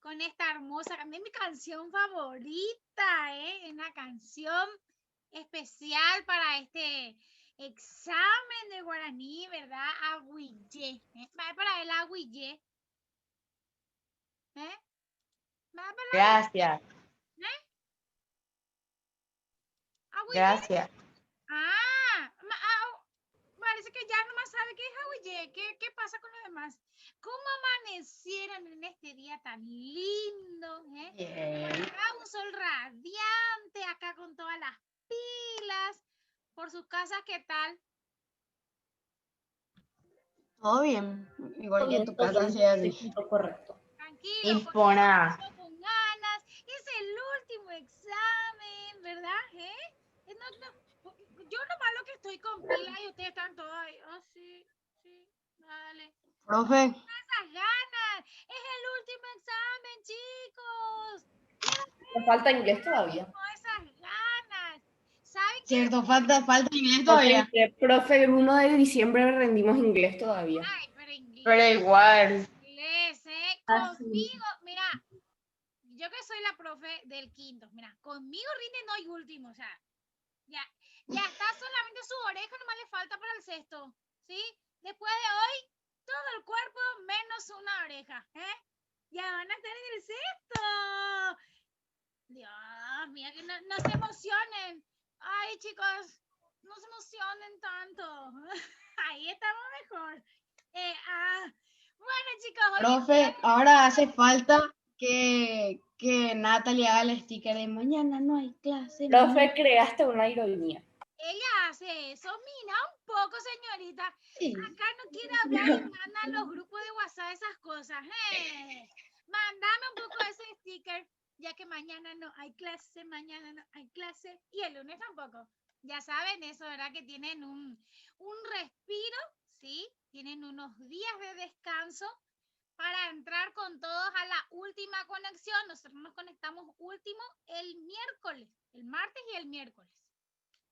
con esta hermosa, es mi canción favorita, una canción especial para este examen de guaraní, ¿verdad? Agüille, va para el agüille, ¿eh? Va para el Gracias. ¿eh? Agüille. Gracias. Parece que ya nomás sabe qué es agüille. ¿Qué pasa con los demás? ¿Cómo amanecieron en este día tan lindo? Bien. Acá un sol radiante, acá con todas las pilas. Por sus casas, ¿qué tal? Todo bien. Igual que tu Todo casa bien, sea así. todo correcto. Tranquilo, Impona. con ganas. Es el último examen, ¿verdad? Yo nomás lo que estoy con pila y ustedes están todos ahí. Oh, sí, dale. Profe, Esas ganas. Es el último examen, chicos. Me falta inglés todavía. Con esas ganas. ¿Saben qué? cierto, falta inglés todavía. Profe, el 1 de diciembre rendimos inglés todavía. Ay, pero inglés. Pero igual. Inglés, Así. Conmigo, mira, yo que soy la profe del quinto, mira, conmigo rinde no hay último, o sea, ya está solamente su oreja, nomás le falta para el sexto, ¿sí? Después de hoy, todo el cuerpo menos una oreja, Ya van a estar en el sexto. Dios mío, que no se emocionen. Ay, chicos, no se emocionen tanto. Ahí estamos mejor. Bueno, chicos, hoy Profe, ahora hace falta que Natalie haga el sticker de mañana no hay clase. Profe, creaste una ironía. ella hace eso. Mira, un poco, señorita. Sí. Acá no quiere hablar y manda a los grupos de WhatsApp esas cosas. Mándame un poco ese sticker, ya que mañana no hay clase, y el lunes tampoco. Ya saben eso, ¿verdad? Que tienen un respiro, ¿sí? Tienen unos días de descanso para entrar con todos a la última conexión. Nosotros nos conectamos último el miércoles, el martes y el miércoles,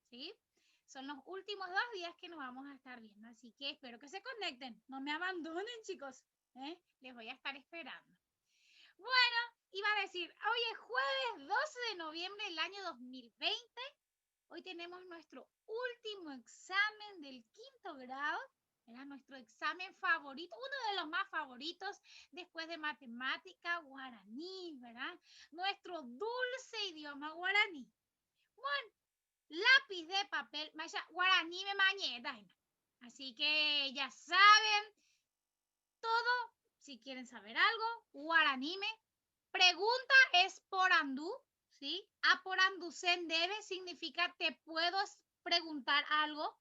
¿sí? Son los últimos 2 días que nos vamos a estar viendo, así que espero que se conecten. No me abandonen, chicos, les voy a estar esperando. Bueno, iba a decir, hoy es jueves 12 de noviembre del año 2020. Hoy tenemos nuestro último examen del quinto grado. Era nuestro examen favorito, uno de los más favoritos después de matemática, guaraní, ¿verdad? Nuestro dulce idioma guaraní. Bueno, lápiz de papel, guaraní me mañeta. Así que ya saben todo. Si quieren saber algo, guaraní me. Pregunta es por andú, ¿sí? A por andú debe significa te puedo preguntar algo.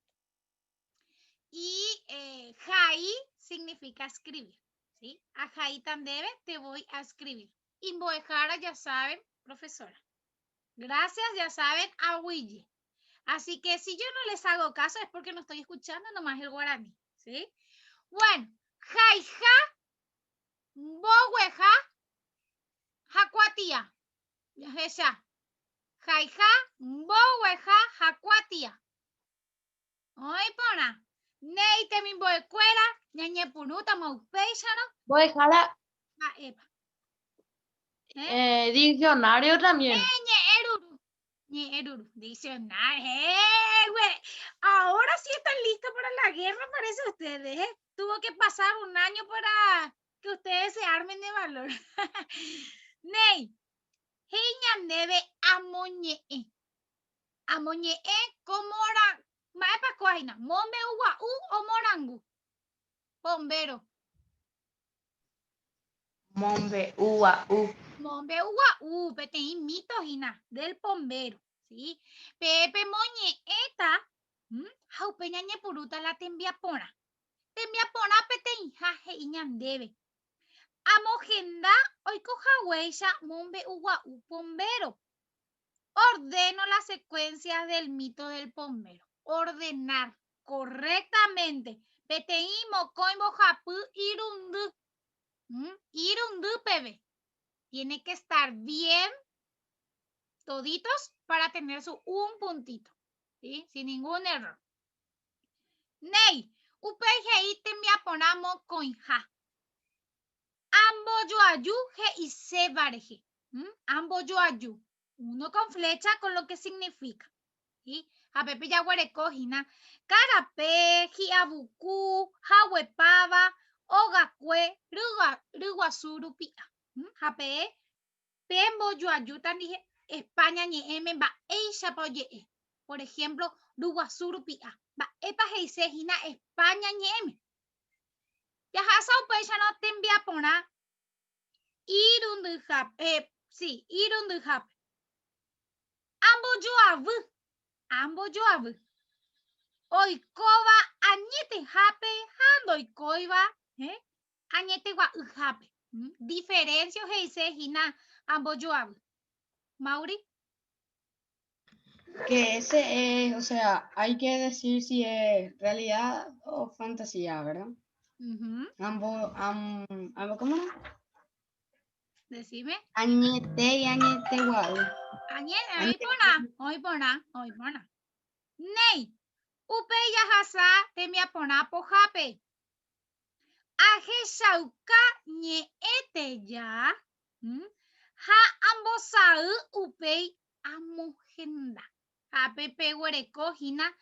Y jai significa escribir, ¿sí? A jai tan debe te voy a escribir. Imboejara, ya saben, profesora. Gracias, ya saben, a Willy. Así que si yo no les hago caso es porque no estoy escuchando nomás el guaraní, ¿sí? Bueno, jaija, bohueja, jacuatía. Ya, jaija, bohueja, jacuatía. Oy, pona. Neite mi boecuera, ñañe punuta maupeixano. Voy a dejar Epa. diccionario también. Ñe eruru. Diccionario. Güey. Ahora sí están listos para la guerra, parece ustedes, Tuvo que pasar un año para que ustedes se armen de valor. Ney. Hiñan debe amoñe. Amoñe comora. Maepa coaina. Mombe uwa o morangu. Bombero. Mombe, ua, Mombe uwa peteí mito hina del bombero, ¿sí? Pepe moñeeta. Jaupe ñañe puruta la tembiapona. Tembiapona peteí jaje iñan debe. Amogenda oiko jahueisha mombe uwa bombero. Ordeno la secuencia del mito del bombero. Ordenar correctamente. Peteí mocoimbo japu irundu. Irundu, pebe. Tiene que estar bien toditos para tener un puntito, ¿sí? Sin ningún error. Ney, upei tembiaponamo coinja. Ambo yo ayu je y se bareje. Ambo yo ayu. Uno con flecha con lo que significa. ¿Sí? A Pepe ya huerecojina. Carape, jiabuku, jahuepava, ogacue, ruguazurupia. Jape, pembo yo ayutan dije, España ni eme va eisha poye. Por ejemplo, ruguazurupia. Va epa heisejina España ni eme. Ya hasa upecha no te envía pona. Irundujap. Sí, irundujap. Ambo yo abu. Ambo yo abu. Oikoba añete jape, hando oikoiba, añete gua jape. Diferencio heise hina ambo yo abu. Mauri. Que ese es, o sea, hay que decir si es realidad o fantasía, ¿verdad? Ambos, ¿cómo no? Decime. Añete y añete guau. Añete, hoy pona. Nei. Upe ya hasa temia pona po jape. Aje shauka nye ete ya. Ha ambosau upei amogenda. A Pepe huereco hina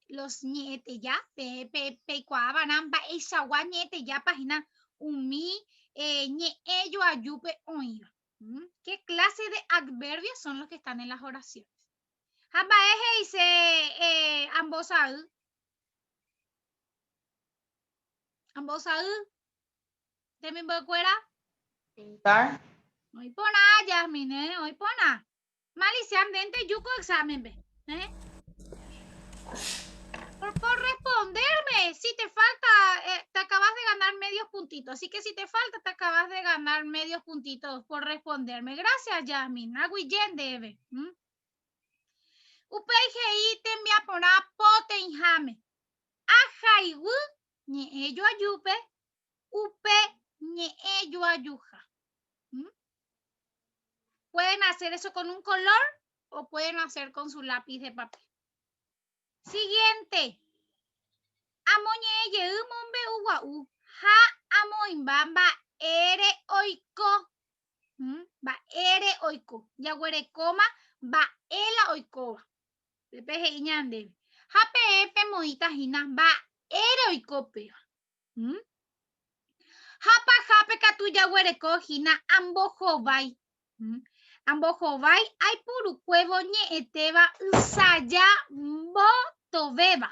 los niete ya. Pepe cuabanan ba isawa niete ya página umi nye ello ayupe oiga. ¿Qué clase de adverbios son los que están en las oraciones? Hamba eje dice ambosau. Ambosau. ¿Te me acuerdas? Pintar. Hoy pona, Yasmine, hoy pona. Malician dente yuko examen, ve. Por responderme, si te falta, te acabas de ganar medios puntitos. Así que si te falta, te acabas de ganar medios puntitos por responderme. Gracias, Yasmin. Aguillén debe. Upei te me apona potenjame. Ajaigu, ni ello ayupe, upe, ni ello ayuja. Pueden hacer eso con un color o pueden hacer con su lápiz de papel. Siguiente. Amoñe yeumombe uwau. Ha amoimbamba ere oiko. Va ere oiko. Yaguere coma va ela oikoba. Pepe iñande. Ha pepe moita hina va ere oikope. Hapa jape katu yaguere hina ambojo vai. Ambojovai hay puru cuevo ñe eteba usaya botoveba.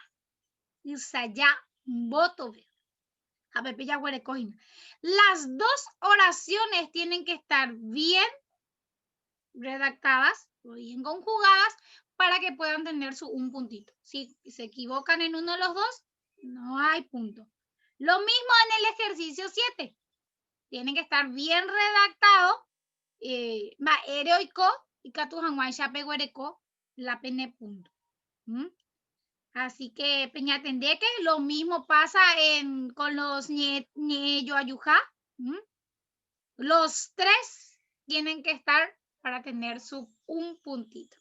Usaya botoveba. A Pepe ya huele cojina. Las dos oraciones tienen que estar bien redactadas o bien conjugadas para que puedan tener un puntito. Si se equivocan en uno de los dos, no hay punto. Lo mismo en el ejercicio 7. Tienen que estar bien redactados. Ma ereoiko y katujanguay chapeguereco la pene punto. Así que peñatendeque, lo mismo pasa con los ñeyoayuja. Los tres tienen que estar para tener un puntito.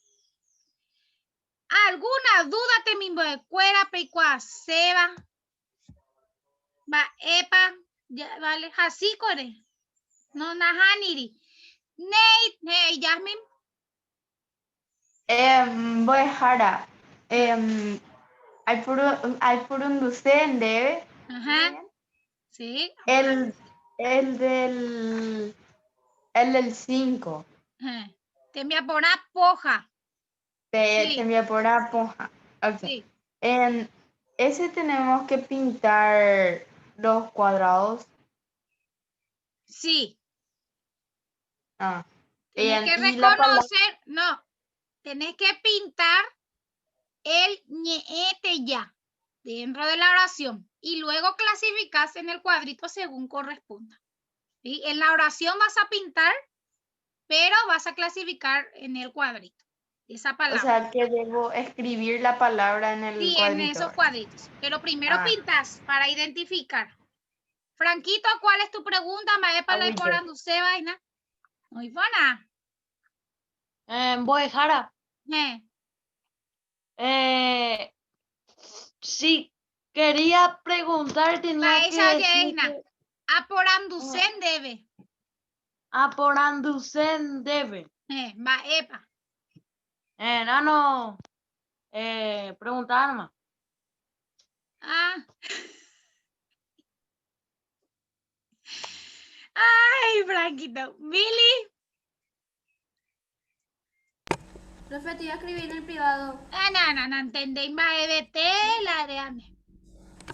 ¿Alguna duda te mismo de cuera peicua seba? Va epa, ya, vale, así core. No nahaniri. Nate, Jasmine. Voy Jara. Hay por un docente. Ajá. Sí. El del 5. Te me apora poja. Te me apora poja. Okay. Sí. Ese tenemos que pintar los cuadrados. Sí. Tenés que reconocer, no, tenés que pintar el ñeete ya dentro de la oración y luego clasificas en el cuadrito según corresponda. ¿Sí? En la oración vas a pintar, pero vas a clasificar en el cuadrito esa palabra. O sea, que debo escribir la palabra en el cuadrito. Sí, en esos cuadritos. Pero primero pintas para identificar. Franquito, ¿cuál es tu pregunta? Maepa la poranduce vaina. Muy buena. Voy, Jara. Sí, quería preguntar, tenía que decir Aporanducen debe. Aporanducen debe. Va, epa. Nano, preguntar nomás. Ah. Ay, Franquito. Billy. Profe, te iba a escribir en el privado. No entendéis. Va, de tela de ande.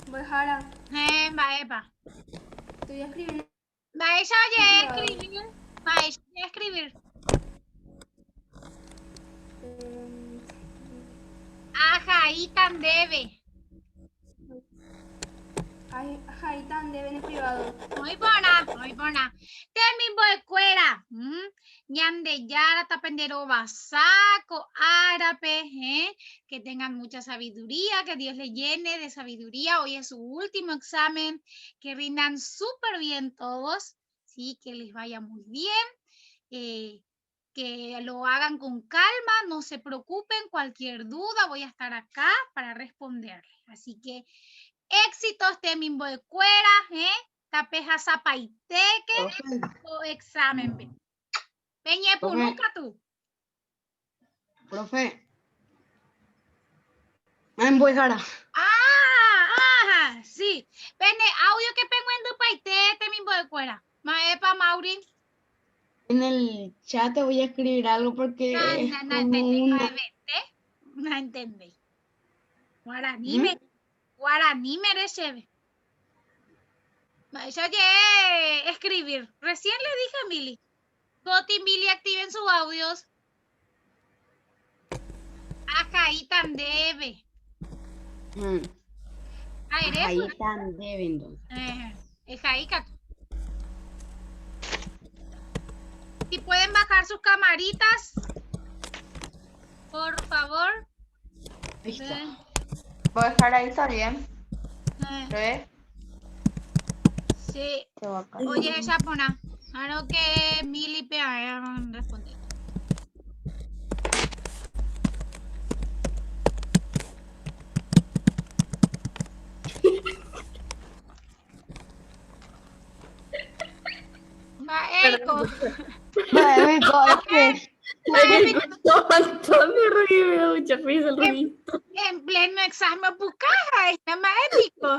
Voy, Jara. Va, epa. Te voy a escribir. Va, ella oye escribir. Va, ella oye escribir. Ajá, y tan debe. Ahí tan debe en el privado. Muy buena. Temi boecuera. Ñande yara tapendero basaco árabe. Que tengan mucha sabiduría, que Dios les llene de sabiduría. Hoy es su último examen. Que rindan súper bien todos. Sí, que les vaya muy bien. Que lo hagan con calma, no se preocupen, cualquier duda voy a estar acá para responderles. Así que éxitos Temin Boecuera, Tapeja Zapaiteque, o examen. Peñe Punuca tú. Profe. Voy, Jara. Ajá, sí. Pene, audio que pengo en Dupaite, Temin Boecuera. Maepa Mauri. En el chat te voy a escribir algo porque es No como una... No entendí. Guaraní merece. Yo oye, escribir. Recién le dije a Mili. Goti y Mili activen sus audios. Acá ahí tan debe. Ahí tan debe entonces. Es ahí, si pueden bajar sus camaritas, por favor. Ahí está. Voy a dejar ahí, está bien. ¿Ves? Sí. Oye, Japona. Claro que Mili pea responder. Eco. En pleno examen bucaja, está más épico.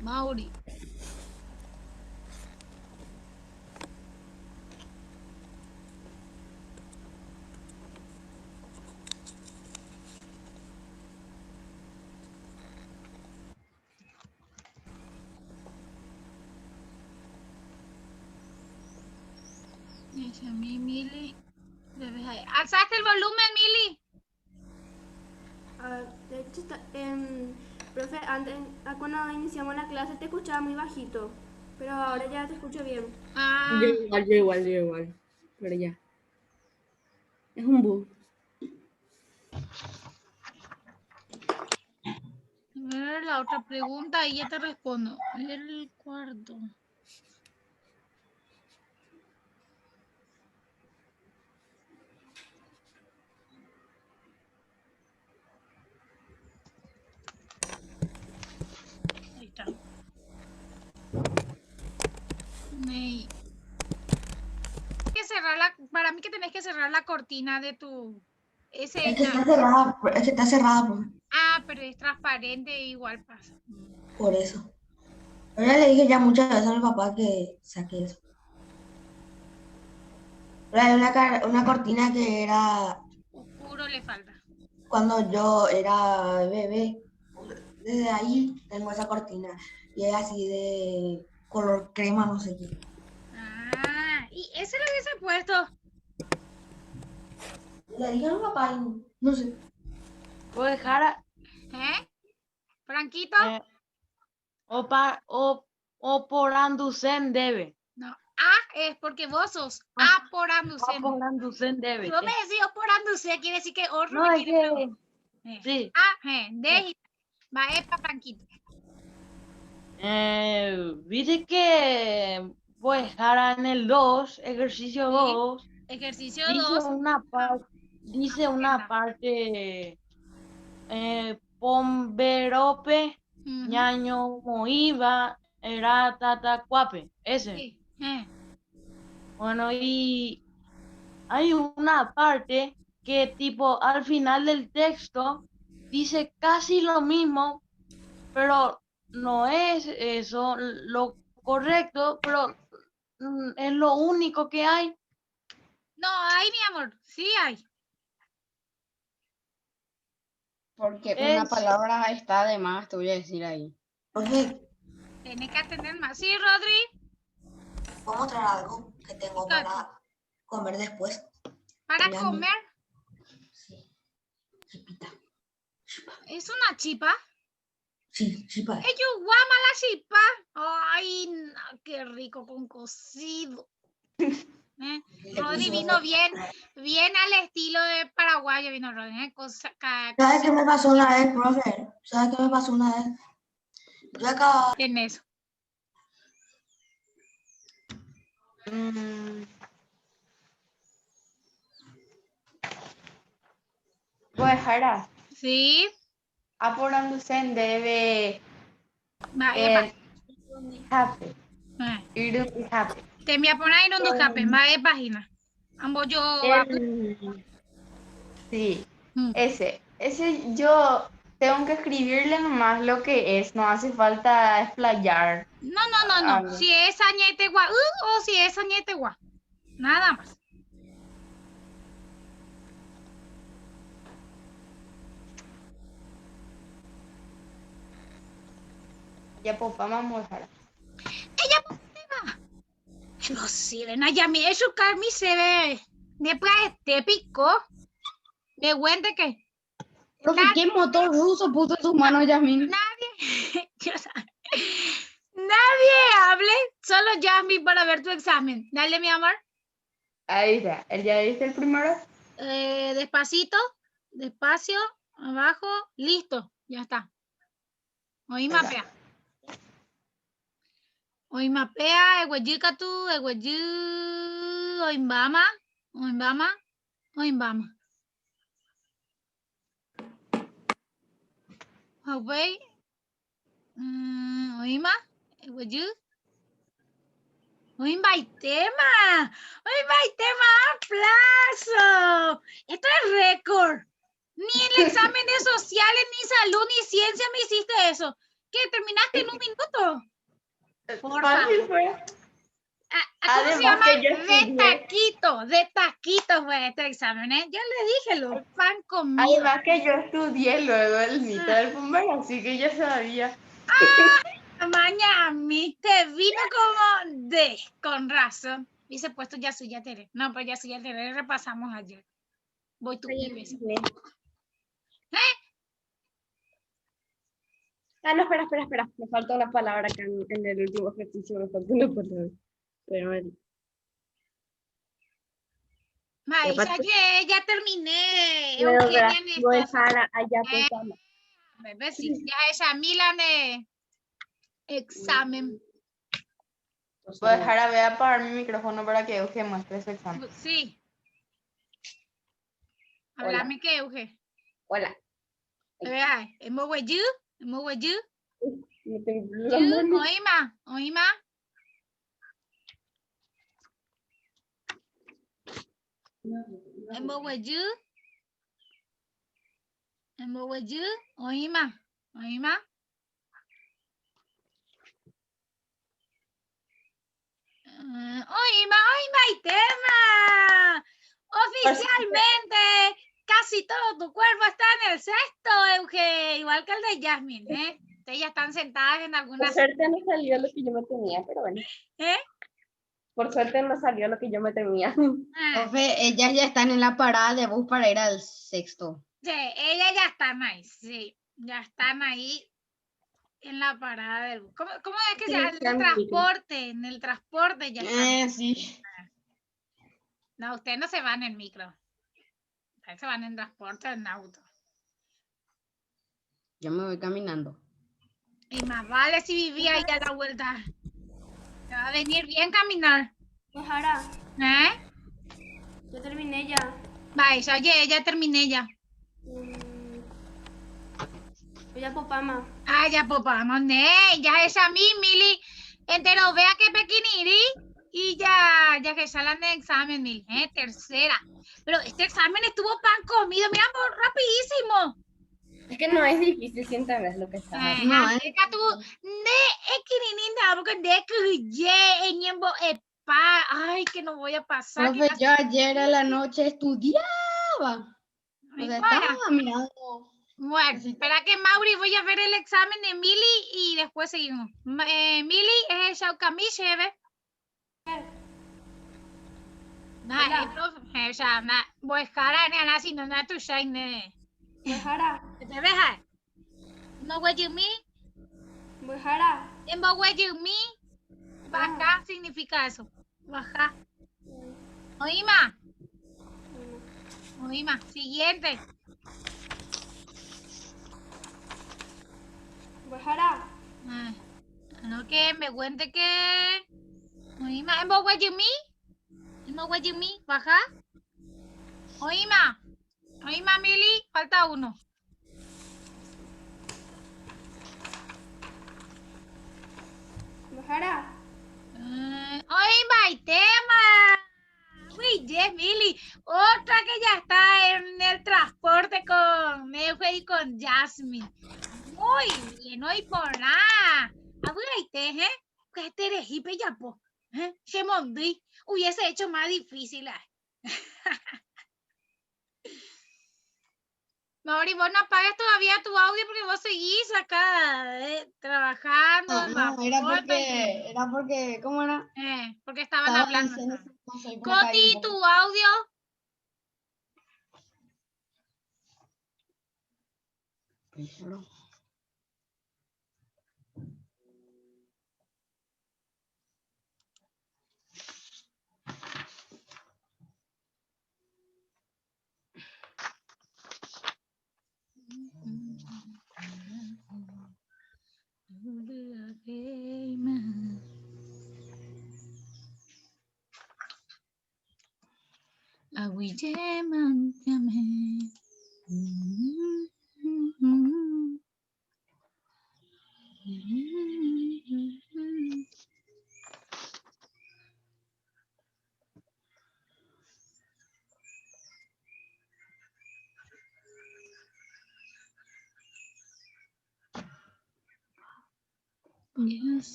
Mauri. Mili. Alzaste el volumen, Mili. De hecho, profe, antes, cuando iniciamos la clase te escuchaba muy bajito, pero ahora ya te escucho bien. Yo igual. Pero ya. Es un bug. A ver la otra pregunta y ya te respondo. El cuarto. Ahí está. Para mí que tenés que cerrar la cortina de tu... Es que está cerrada, profe. Pero es transparente e igual pasa. Por eso. Yo ya le dije ya muchas veces a mi papá que saque eso. Pero hay una cortina que era Oscuro le falta. cuando yo era bebé. Desde ahí tengo esa cortina. Y es así de color crema, no sé qué. Y ese lo hubiese puesto. Le dije a mi papá y no sé. Voy a dejar Franquito. Oporanducen debe. No. Es porque vos sos Aporanducen. Oporanducen debe. Si vos me decís Aporanducen, quiere decir que otro No, me es quiere que... preguntar. Sí. De va, para Franquito. Viste que pues Jara en el 2, ejercicio Sí. 2, Ejercicio dice 2. una parte, Pomberope, ñaño moiba, era tatacuape, ese. Sí. Bueno, y hay una parte que tipo al final del texto dice casi lo mismo, pero no es eso lo correcto, pero es lo único que hay. No, hay, mi amor. Sí hay. Porque una Es, palabra está de más, te voy a decir ahí. Profe, Tiene que atender más. Sí, Rodri. ¿puedo mostrar algo que tengo ¿Qué? para comer después? Para Vean, comer. sí, chipita. ¿Es una chipa? Sí, chipa. Ellos guama la chipa. Ay, no, qué rico con cocido. Rodri vino bien al estilo de paraguayo, vino Rodri. ¿Sabes qué me pasó una vez, profe? ¿Sabes qué me pasó una vez? Yo acá, En eso. Pues Jara, Sí. apurándose debe Va, epa. happy. Eh. Irun happy. Te me poner en un escape. Va, de página. Ambos yo. Sí, Mm. ese yo tengo que escribirle nomás lo que es, no hace falta explayar. No. Si es añete gua, o si es añete gua. Nada más. Ya pues vamos a Jara. Ella va. Lo silen allá mi eso carmi se ve. De este pico. De huente que. Profe, ¿qué motor ruso puso en tus manos, Yasmin? Nadie. Nadie hable. Solo Jasmine para ver tu examen. Dale, mi amor. Ahí está, ¿ya viste el primero? Despacito. Despacio. Abajo. Listo. Ya está. Hoy mapea. Hoy mapea. Eguayika tú. Eguayu. Hoy vama. Hoy vama. Hoy vama. Huawei. Hoy ma. Eguayu. Hoy tema. Hoy tema. Aplauso. Esto es récord. Ni el examen de sociales, ni salud, ni ciencia me hiciste eso. ¿Qué? ¿Terminaste en un minuto? Por Fácil favor. fue. ¿Cómo se Además llama? que yo estudié. De taquito fue este examen, ¿eh? Ya le dije, lo pan comido. Además que yo estudié luego el mito del bombero, así que ya sabía. Mañana te vino como de, con razón. Hubiese puesto ya soy ya Tere. No, pero ya soy ya Tere, repasamos ayer. Voy tú y beso. Ah, no, espera. Me falta una palabra acá en el último ejercicio. Me falta una palabra. Pero bueno. Maisha, ya terminé. Luego, Eugenia voy a Anastasia. dejar allá pensando. Bebé, sí. Ya esa Milan examen. Voy a dejar a apagar mi micrófono para que Euge muestre su examen. Sí. Hola. Háblame que Euge. Hola. Vea, ¿hemos hueyu? ¿Hemos hueyu? Me tembló la mano. Oima. ¿Hemos hueyu? ¿Hemos hueyu? Oima. Oima y tema. Oficialmente, casi todo tu cuerpo está en el sexto, Euge, igual que el de Jasmine, ¿eh? Ustedes ya están sentadas en Por algunas. suerte no salió lo que yo me temía, pero bueno. ¿Eh? Por suerte no salió lo que yo me temía. Profe, ellas ya están en la parada de bus para ir al sexto. Sí, ellas ya están ahí, sí. Ya están ahí en la parada del bus. ¿Cómo es que se llama? En el transporte ya están. Sí. No, ustedes no se van en micro. Ustedes se van en transporte, en auto. Yo me voy caminando. Y más vale si vivía ahí a la vuelta. Te va a venir bien caminar. Pues ahora, ¿Eh? yo terminé ya. Vaya, oye, ya terminé ya. Voy a Popama. Ah, ya pues vamos, ya es a mí, Mili. Entero, vea que pequiniri. Y ya que salen de examen, Mili. Tercera. Pero este examen estuvo pan comido, mira, rapidísimo. Es que no es difícil si entendés lo que estás haciendo. No, Acá tú, equinininda, porque de que eñembo epa. Ay, que no voy a pasar. profe, yo ayer a la noche estudiaba. O sea, estaba mirando. Bueno, Así. espera que Mauri, voy a ver el examen de Mili y después seguimos. Mili es el Shaukamí, ¿ve? Nah, profe, ya, nah, voy a ni a nada, sino nada tu shine. Pues ahora, ¿Te ves? No voy a mí, pues ahora. en voy a mí. Baja significa eso. Baja. Oíma. Oíma, siguiente. Pues ahora. No que me cuente que. Oíma, en voy a mí. En voy a mí, baja. Oíma. Oíma, Mili, falta uno. Pues ahora. Oíma, y tema. Uy, Mili, otra que ya está en el transporte con Nefe y con Jasmine. Muy bien, hoy por nada. Abuela, que este eres hipe ya, po. Se mondí. Hubiese hecho más difícil. Mauri, vos no apagues todavía tu audio porque vos seguís acá trabajando. No, era porque, ¿cómo era? Porque estaban Estaba hablando. diciendo sus cosas y por acá hay Coti, un tu poco. audio. Pero-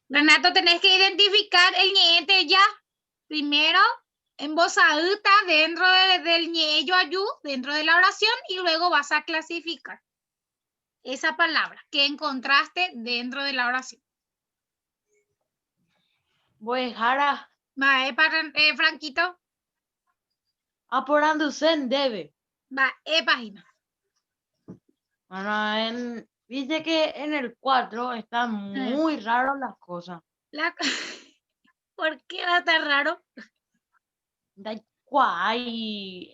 Renato, tenés que identificar el ñete ya. Primero, en voz alta, dentro del ñello ayú, dentro de la oración, y luego vas a clasificar esa palabra que encontraste dentro de la oración. Voy a Va, Franquito. apurando debe. Va, página. Bueno, dice que en el 4 están muy raros las cosas. ¿Por qué va a estar raro? Da cuay,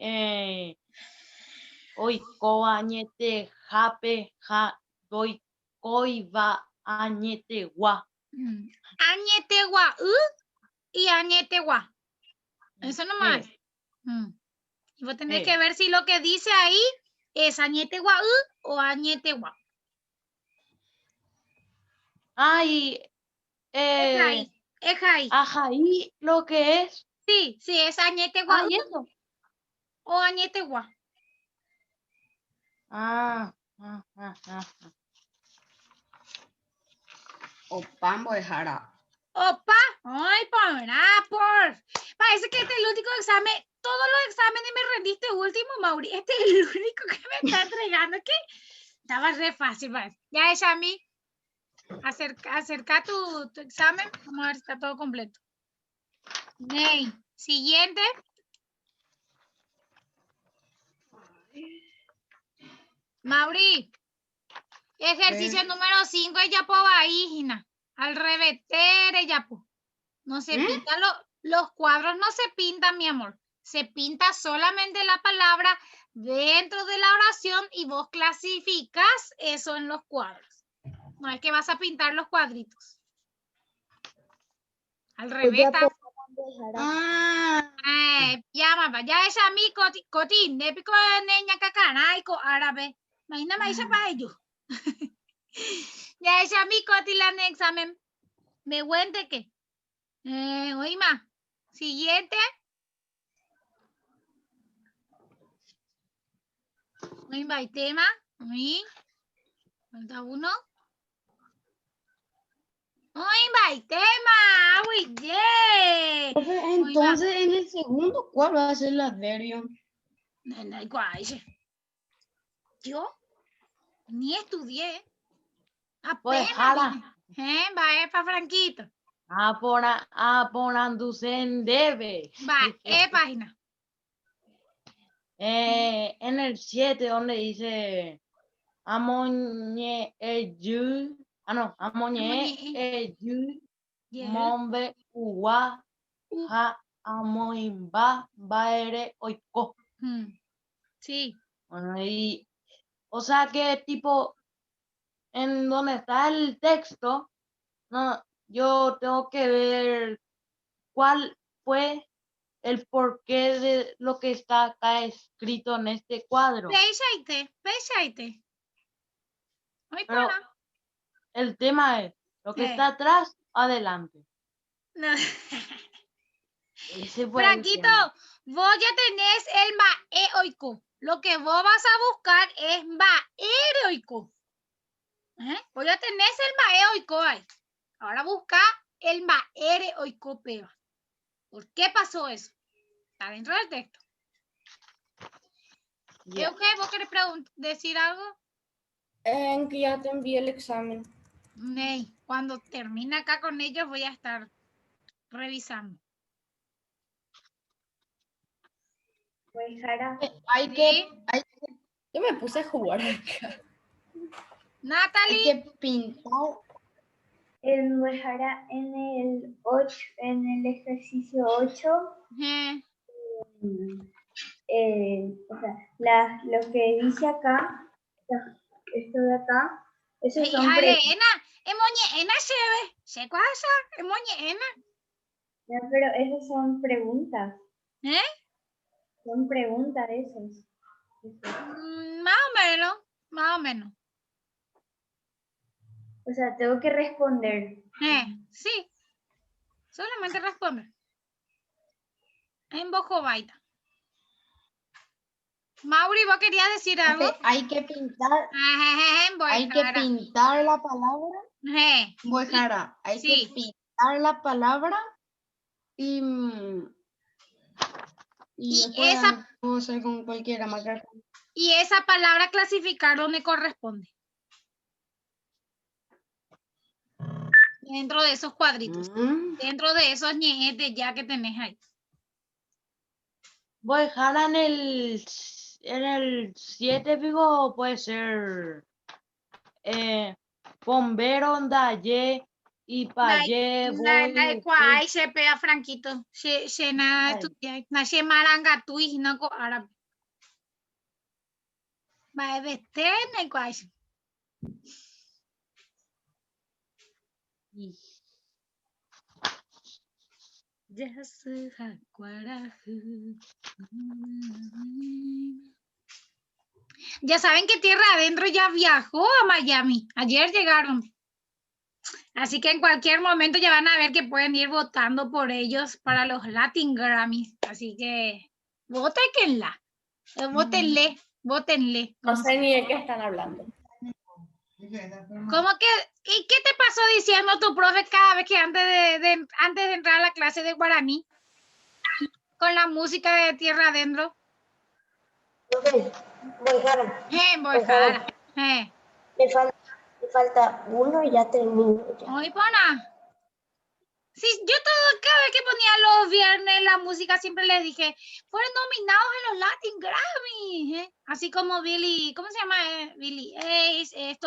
hoy coañete jape ja doy coiba añete gua. Añete gua y añete gua. Eso nomás. Y vos tenés que ver si lo que dice ahí es añete gua o añete gua. Ay, Es ahí. ajaí lo que es. Sí, es añete gua ¿Y eso? o añete gua. Opambo de jara. Opa, ay, parece que este es el último examen. Todos los exámenes me rendiste último, Mauri. Este es el único que me está entregando. Que estaba re fácil, ¿vale? Ya es a mí. Acerca tu examen. Vamos a ver si está todo completo. Ney. Siguiente. Mauri. Ejercicio número 5. Ella po ahí, Gina. Al reveter ella po. No se pintan los cuadros, no se pintan, mi amor. Se pinta solamente la palabra dentro de la oración y vos clasificas eso en los cuadros. No es que vas a pintar los cuadritos. Al revés está. Ah, Llama, ya es a mí, cotín, de pico niña cacanaico árabe. Imagina, maíz para ellos. Ya es a mí, cotín, la examen. Me cuente que. Oye, más. Siguiente. Oye, va, el tema. Oye. Falta uno. Oye, va, el tema. Uy, yeah. profe, entonces en el segundo, ¿cuál va a ser el adverbio? No, yo ni estudié. Pues Apenas jala. vine. Va, para Franquito. Aponándose en debe. Va, página. En el 7 donde dice amoñe eyu, amoñe eyu, Yeah. mombe uwa, ha amoimba baere oiko. Sí. Bueno, y o sea que tipo en donde está el texto, no, yo tengo que ver cuál fue el porqué de lo que está acá escrito en este cuadro. Pechaite. Muy Pero buena. el tema es lo que está atrás, adelante. No. Ese fue el Franquito, tema. vos ya tenés el maeoico. Lo que vos vas a buscar es maeroico. Vos ya tenés el maeoico ahí. Ahora busca el maereoico peba. ¿Por qué pasó eso? Está dentro del texto. Yeah. ¿Ok? ¿Vos querés decir algo? En que ya te envié el examen. Ney, cuando termine acá con ellos voy a estar revisando. Pues Jara, Hay que Yo me puse a jugar acá. Natalie. Hay que pintar. en Jara, en el ejercicio 8, o sea, lo que dice acá, esto de acá, esos son Elena, emoñena cheve. ¿Se pasa? Emoñena. No, pero esas son preguntas. ¿Eh? Son preguntas esas. Más o menos. O sea, tengo que responder. Sí. Solamente responde. En bojo baita. Mauri, ¿vos querías decir algo? Hay que pintar. Hay que Jara. pintar la palabra. Sí. Jara, hay Sí. que pintar la palabra y después esa, puedo hacer con cualquiera marcar. y esa palabra clasificar donde corresponde. Dentro de esos cuadritos. Dentro de esos ñejetes ya que tenés ahí. Voy a dejar en el 7, digo, puede ser bombero, daye, y paye, voy. Cuay se pega Franquito. Se na estudiar. Na se maranga tu y no co árabe. Va a vestir en cuay. Ya se Ya saben que Tierra Adentro ya viajó a Miami. Ayer llegaron. Así que en cualquier momento ya van a ver que pueden ir votando por ellos para los Latin Grammys. Así que votenla. Votenle. No sé ni de qué están hablando. ¿Cómo que? ¿Y qué te pasó diciendo tu profe cada vez que antes de entrar a la clase de guaraní? Con la música de Tierra Adentro. Me falta uno y ya termino. Ay, pana. Sí, yo cada vez que ponía los viernes la música siempre les dije, fueron nominados en los Latin Grammy, así como Billy, ¿cómo se llama? Billy Ace,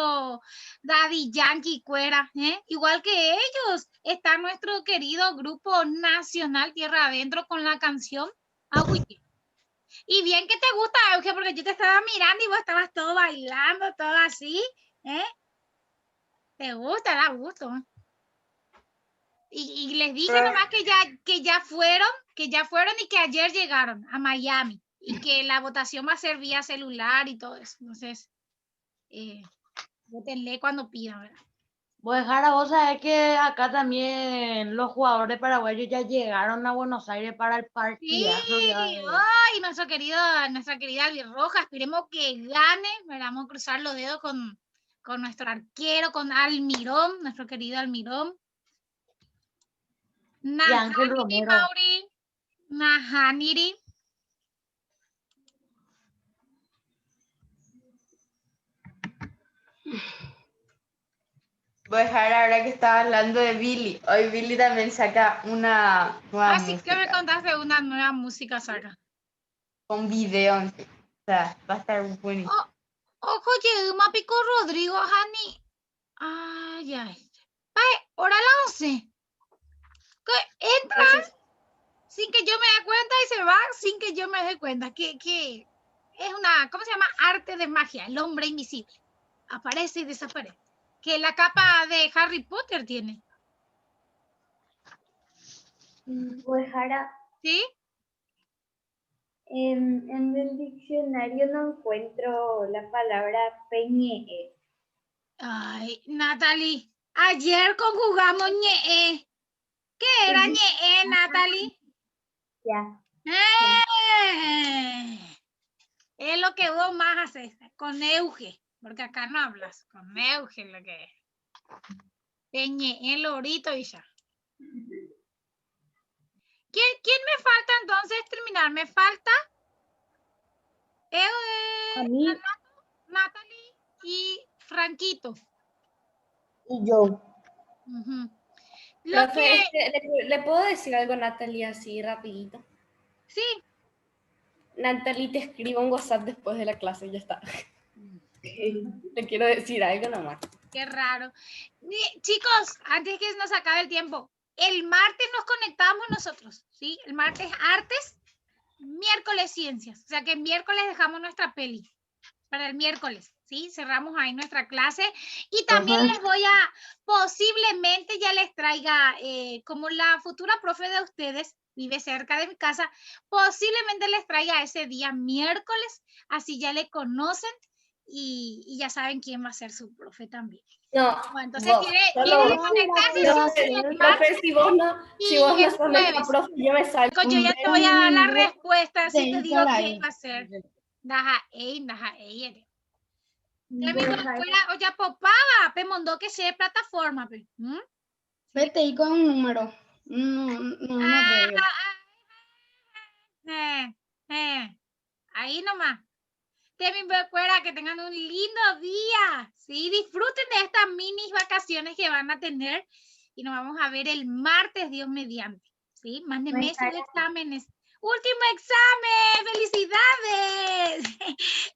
Daddy Yankee Cuera, igual que ellos, está nuestro querido grupo nacional Tierra Adentro con la canción Auye. Y bien que te gusta, Euge, porque yo te estaba mirando y vos estabas todo bailando, todo así, ¿eh? Te gusta, da gusto. Y les dije Pero- nomás que ya fueron y que ayer llegaron a Miami y que la votación va a ser vía celular y todo eso. Entonces, votenle cuando pidan, ¿verdad? Voy a dejar a vos saber que acá también los jugadores paraguayos ya llegaron a Buenos Aires para el Sí, partidazo que va a haber. ay, nuestra querida Albirroja, esperemos que gane, ¿verdad? Vamos a cruzar los dedos con nuestro arquero, con Almirón, nuestro querido Almirón. Y Ángel Nahaniri, Romero. Mauri, Nahaniri. Voy a dejar ahora que estaba hablando de Billy. Hoy Billy también saca una nueva Así que me música contaste una nueva música, Sara. con video. O sea, va a estar buenísimo. Ojo, Yeduma Pico Rodrigo, Hani. Ay, ay. Ay, hora la 11. Que entra sin que yo me dé cuenta y se va sin que yo me dé cuenta. Que es una, ¿cómo se llama? Arte de magia, el hombre invisible. Aparece y desaparece. Que la capa de Harry Potter tiene. Pues ahora ¿Sí? en el diccionario no encuentro la palabra peñe. Ay, Natalie. Ayer conjugamos ñe. ¿Qué era ñe, Natalie? Ya. Es lo que vos más haces, con Euge, porque acá no hablas, con Euge lo que es. Peñe, el lorito y ya. ¿Quién me falta entonces terminar? Me falta A mí, Natalie y Franquito. Y yo. Ujú. Lo Profe, que, ¿le puedo decir algo a Natalie así rapidito? sí, Natalie te escribo un WhatsApp después de la clase y ya está. Le quiero decir algo nomás. qué raro. Chicos, antes que nos acabe el tiempo, el martes nos conectamos nosotros, ¿sí? El martes artes, miércoles ciencias. O sea que miércoles dejamos nuestra peli para el miércoles, ¿sí? Cerramos ahí nuestra clase. Y también les voy a, posiblemente ya les traiga, como la futura profe de ustedes vive cerca de mi casa, posiblemente les traiga ese día miércoles, así ya le conocen y ya saben quién va a ser su profe también. No, Bueno, entonces vos, tiene que conectarse no, profe, si vos no y el sos nuestra jueves. profe, yo me salgo. Yo ya te voy a dar la respuesta de si te digo Instagram. quién va a ser. Daja, ey. Te Pues digo, fuera, ya popaba, pe mondó que sea plataforma, pe. Vete ahí con un número. No veo. Ahí nomás. Te me recuerda que tengan un lindo día. Sí, disfruten de estas mini vacaciones que van a tener y nos vamos a ver el martes, Dios mediante. Sí, mándenme sus exámenes. Último examen, felicidades.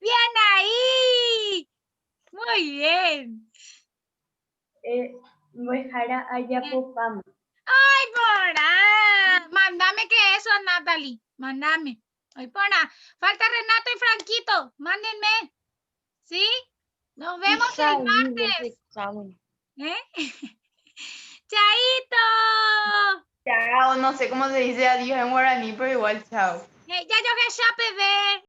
Bien ahí. Muy bien. Pues ahora allá popamos. Ay, porá. Mándame que eso, Natalie. Mándame. Ay, porá. Falta Renato y Franquito. Mándenme. ¿Sí? Nos vemos el martes. ¿Eh? Chaito. Chao, no sé cómo se dice adiós en guaraní, pero igual chao. Ya yo que ya, bebé.